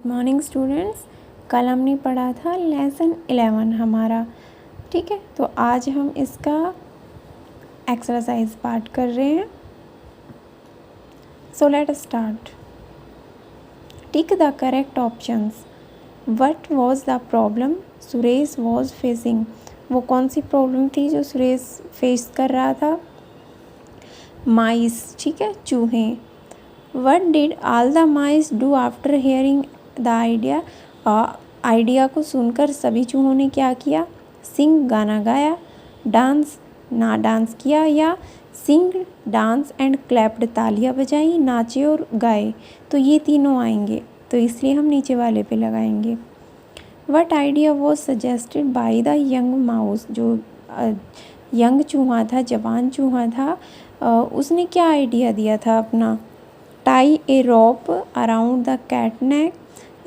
Good morning students. कल हमने पढ़ा था लेसन 11 हमारा, ठीक है। तो आज हम इसका एक्सरसाइज पार्ट कर रहे हैं। So let start. Tick the correct options. What was the problem Suresh was facing. वो कौन सी प्रॉब्लम थी जो सुरेश फेस कर रहा था? माइस, ठीक है, चूहे। What did all the mice do after hearing the idea? Idea को सुनकर सभी चूहों ने क्या किया? सिंग, गाना गाया। डांस, ना डांस किया। या सिंग, डांस एंड क्लैप्ड, तालियां बजाई, नाचे और गाए। तो ये तीनों आएंगे, तो इसलिए हम नीचे वाले पे लगाएंगे। What idea was suggested by the young mouse? जो यंग चूहा था, जवान चूहा था, उसने क्या आइडिया दिया था अपना? Tie a rope around the cat neck,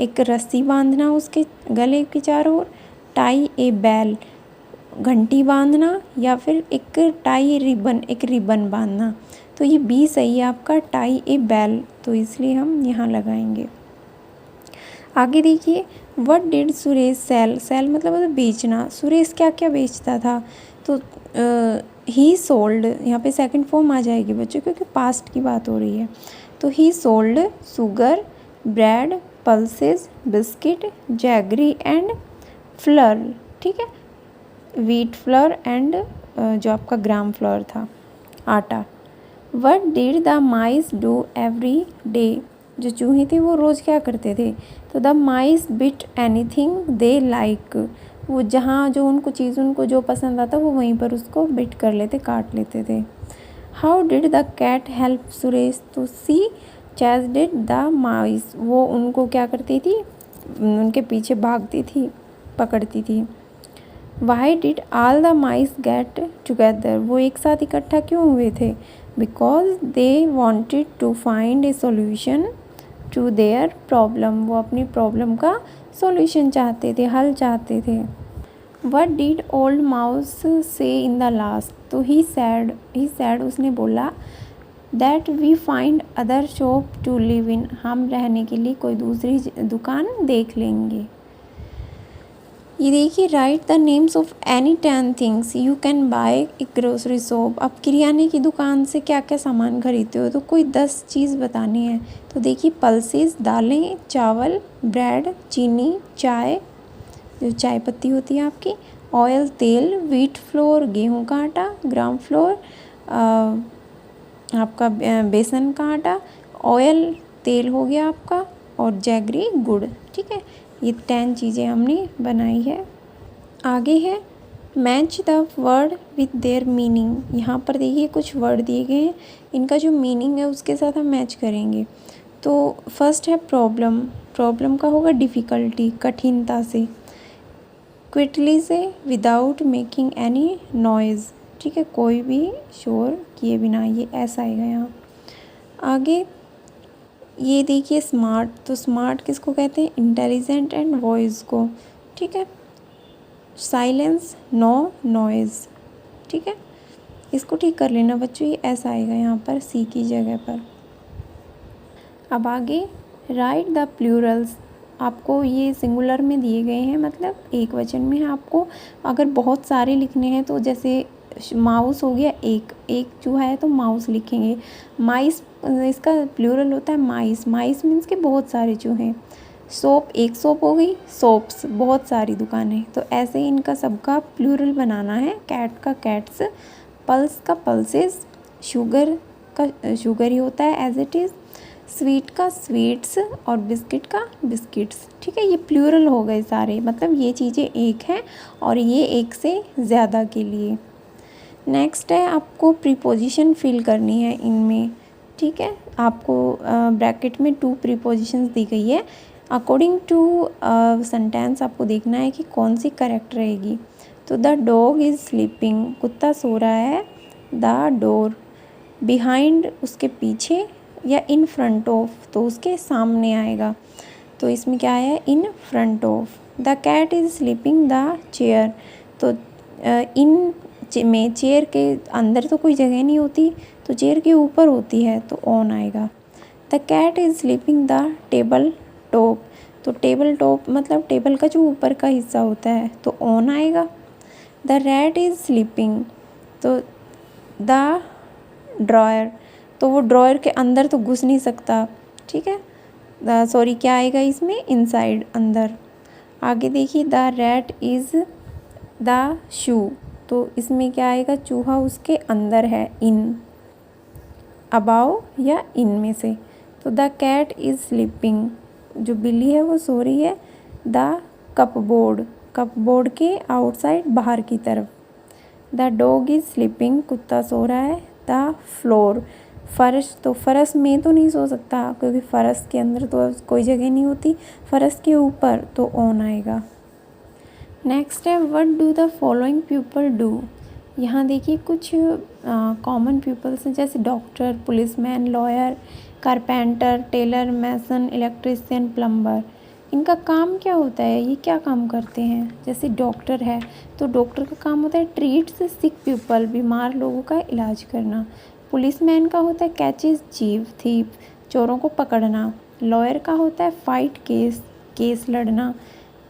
एक रस्सी बांधना उसके गले के चारों ओर। टाई ए बेल, घंटी बांधना। या फिर एक टाई रिबन, एक रिबन बांधना। तो ये बी सही है आपका, टाई ए बेल, तो इसलिए हम यहाँ लगाएंगे। आगे देखिए, what did Suresh sell. Sell मतलब बेचना। सुरेश क्या क्या बेचता था? तो ही सोल्ड, यहाँ पे सेकंड फॉर्म आ जाएगी बच्चों, क्योंकि पास्ट की बात हो रही है। तो ही sold sugar, bread, pulses, biscuit, jaggery and flower, ठीक है, व्हीट फ्लर एंड जो आपका ग्राम फ्लर था, आटा। What did the mice do every day. जो चूहे थे वो रोज़ क्या करते थे? तो the mice bit anything they like, वो जहाँ जो उनको चीज़, उनको जो पसंद आता वो वहीं पर उसको बिट कर लेते, काट लेते थे। How did the cat help Suresh. तो सी चेस्ड द माइस, वो उनको क्या करती थी? उनके पीछे भागती थी, पकड़ती थी। Why did all the mice get together, वो एक साथ इकट्ठा क्यों हुए थे? Because they wanted to find a solution to their problem, वो अपनी प्रॉब्लम का सॉल्यूशन चाहते थे, हल चाहते थे। What did old mouse say in the last? तो he said, उसने बोला that we find other shop to live in, हम रहने के लिए कोई दूसरी दुकान देख लेंगे। ये देखिए, right the names of any 10 things you can buy A grocery shop. अब किराने की दुकान से क्या क्या सामान खरीदते हो? तो कोई 10 चीज़ बतानी है। तो देखिए, पल्सेस, दालें, चावल, ब्रेड, चीनी, चाय, जो चाय पत्ती होती है आपकी, ऑयल, तेल, व्हीट फ्लोर, गेहूं का आटा, ग्राम फ्लोर, आपका बेसन का आटा, ऑयल तेल हो गया आपका, और जैगरी गुड़, ठीक है। ये 10 चीज़ें हमने बनाई है। आगे है match the word with their meaning. यहाँ पर देखिए कुछ वर्ड दिए गए हैं, इनका जो मीनिंग है उसके साथ हम मैच करेंगे। तो फर्स्ट है प्रॉब्लम। प्रॉब्लम का होगा डिफ़िकल्टी, कठिनता से। क्विकली से, विदाउट मेकिंग एनी नॉइज़, ठीक है, कोई भी शोर किए बिना, ये ऐसा आएगा यहाँ। आगे ये देखिए स्मार्ट। तो स्मार्ट किसको कहते हैं? इंटेलिजेंट एंड वॉइस को, ठीक है। साइलेंस, नो नॉइज़, ठीक है। इसको ठीक कर लेना बच्चों, ये ऐसा आएगा यहाँ पर सी की जगह पर। अब आगे राइट द प्लूरल्स। आपको ये सिंगुलर में दिए गए हैं, मतलब एक वचन में है। आपको अगर बहुत सारे लिखने हैं तो जैसे माउस हो गया, एक चूहा है तो माउस लिखेंगे। माइस, इसका प्लूरल होता है माइस। माइस मीन्स के बहुत सारे चूहे। सोप, एक सोप हो गई, सोप्स, बहुत सारी दुकानें। तो ऐसे ही इनका सबका प्लूरल बनाना है। कैट का कैट्स, पल्स का पल्सेस, शुगर का शुगर ही होता है एज इट इज़, स्वीट का स्वीट्स, और बिस्किट का बिस्किट्स, ठीक है। ये प्लूरल हो गए सारे, मतलब ये चीज़ें एक हैं और ये एक से ज़्यादा के लिए। नेक्स्ट है आपको प्रीपोजिशन फिल करनी है इनमें, ठीक है। आपको ब्रैकेट में 2 प्रीपोजिशंस दी गई है। अकॉर्डिंग टू सेंटेंस आपको देखना है कि कौन सी करेक्ट रहेगी। तो द डॉग इज़ स्लीपिंग, कुत्ता सो रहा है। द डोर, बिहाइंड उसके पीछे, या इन फ्रंट ऑफ तो उसके सामने आएगा। तो इसमें क्या है? In front of. The cat is sleeping the chair, तो इन में चेयर के अंदर तो कोई जगह नहीं होती, तो चेयर के ऊपर होती है, तो ऑन आएगा। The cat is sleeping the table top, तो टेबल टॉप मतलब टेबल का जो ऊपर का हिस्सा होता है तो ऑन आएगा। द रैट इज़ स्लीपिंग, तो द ड्रॉयर, तो वो ड्रॉयर के अंदर तो घुस नहीं सकता, ठीक है। सॉरी क्या आएगा इसमें, इनसाइड, अंदर। आगे देखिए, the rat is the shoe, तो इसमें क्या आएगा, चूहा उसके अंदर है, इन, अबाव या इन में से। तो द कैट इज़ स्लीपिंग, जो बिल्ली है वो सो रही है, द कपबोर्ड, कपबोर्ड के आउटसाइड, बाहर की तरफ। द डॉग इज़ स्लीपिंग, कुत्ता सो रहा है। द फ्लोर, फर्श, तो फर्श में तो नहीं सो सकता क्योंकि फर्श के अंदर तो कोई जगह नहीं होती, फर्श के ऊपर तो ऑन आएगा। नेक्स्ट है, what do the following people do. यहाँ देखिए कुछ कॉमन पीपल्स हैं, जैसे doctor, policeman, lawyer, carpenter, tailor, mason, electrician, plumber. इनका काम क्या होता है, ये क्या काम करते हैं। जैसे डॉक्टर है तो डॉक्टर का काम होता है ट्रीट्स सिक पीपल, बीमार लोगों का इलाज करना। पुलिसमैन का होता है कैचेस चीफ, थीप, चोरों को पकड़ना। लॉयर का होता है फाइट केस, केस लड़ना।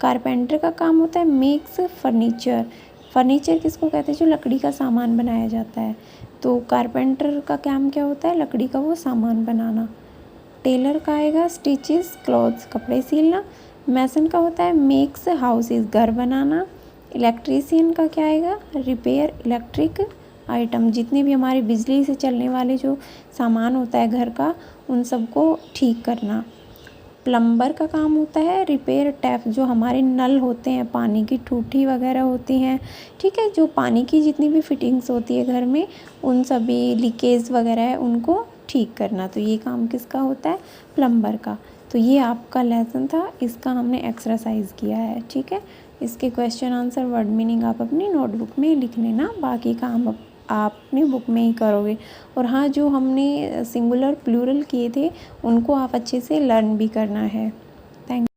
कारपेंटर का काम होता है मेक्स फर्नीचर, फर्नीचर किसको कहते हैं, जो लकड़ी का सामान बनाया जाता है, तो कारपेंटर का काम क्या होता है, लकड़ी का वो सामान बनाना। टेलर का आएगा स्टिचेस क्लॉथ्स, कपड़े सिलना। मैसन का होता है मेक्स हाउसेस, घर बनाना। इलेक्ट्रीशियन का क्या आएगा, रिपेयर इलेक्ट्रिक आइटम, जितने भी हमारे बिजली से चलने वाले जो सामान होता है घर का, उन सबको ठीक करना। प्लम्बर का काम होता है रिपेयर टैप, जो हमारे नल होते हैं, पानी की टूटी वगैरह होती हैं, ठीक है, जो पानी की जितनी भी फिटिंग्स होती है घर में, उन सभी लीकेज वगैरह है उनको ठीक करना। तो ये काम किसका होता है, प्लम्बर का। तो ये आपका लेसन था, इसका हमने एक्सरसाइज किया है, ठीक है। इसके क्वेश्चन आंसर वर्ड मीनिंग आप अपनी नोटबुक में लिख लेना, बाकी काम आप अपनी बुक में ही करोगे। और हाँ, जो हमने सिंगुलर प्लूरल किए थे उनको आप अच्छे से लर्न भी करना है। थैंक